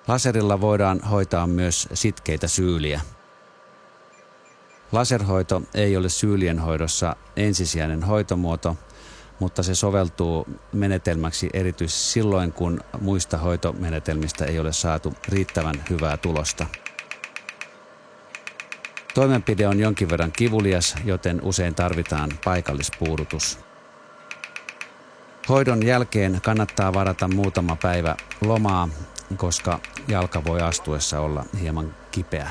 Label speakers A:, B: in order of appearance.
A: Laserilla voidaan hoitaa myös sitkeitä syyliä. Laserhoito ei ole syylien hoidossa ensisijainen hoitomuoto, mutta se soveltuu menetelmäksi erityisesti silloin, kun muista hoitomenetelmistä ei ole saatu riittävän hyvää tulosta. Toimenpide on jonkin verran kivulias, joten usein tarvitaan paikallispuudutus. Hoidon jälkeen kannattaa varata muutama päivä lomaa, koska jalka voi astuessa olla hieman kipeä.